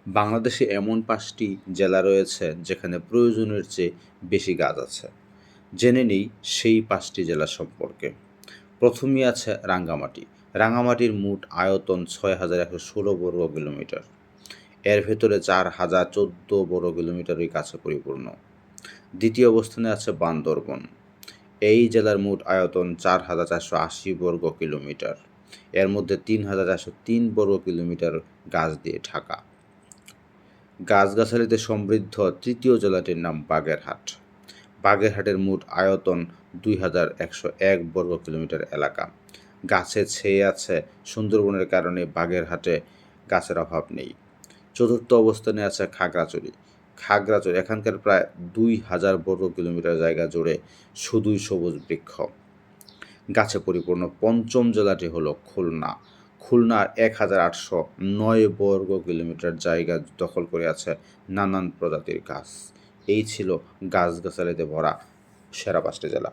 বাংলাদেশে এমন ৫টি জেলা রয়েছে যেখানে প্রয়োজনের চেয়ে বেশি গাছ আছে। জেনে নিই সেই ৫টি জেলা সম্পর্কে। প্রথমেই আছে রাঙ্গামাটি। রাঙ্গামাটির মোট আয়তন ৬,১১৬ বর্গ কিলোমিটার। এর ভেতরে ৪,০১৪ বর্গ কিলোমিটারই গাছে পরিপূর্ণ। দ্বিতীয় অবস্থানে আছে বান্দরবন। এই জেলার মোট আয়তন ৪,৪৮০ বর্গ কিলোমিটার। এর মধ্যে ৩,৪০৩ বর্গ কিলোমিটার গাছ দিয়ে ঢাকা। গাছগাছালিতে সমৃদ্ধ তৃতীয় জেলাটির নাম বাগেরহাট। বাগেরহাটের মোট আয়তন ২,১০১ বর্গ কিলোমিটার এলাকা। গাছে ছেয়ে আছে সুন্দরবনের কারণে বাগেরহাটে গাছের অভাব নেই। চতুর্থ অবস্থানে আছে খাগড়াছড়ি। খাগড়াছড়ি এখানকার প্রায় ২,০০০ বর্গ কিলোমিটার জায়গা জুড়ে শুধুই সবুজ বৃক্ষ, গাছে পরিপূর্ণ। পঞ্চম জেলাটি হলো খুলনা। খুলনার ১,৮০৯ বর্গ কিলোমিটার জায়গা দখল করে আছে নানান প্রজাতির গাছ। এই ছিল গাছগাছালিতে ভরা সেরা ৫টি জেলা।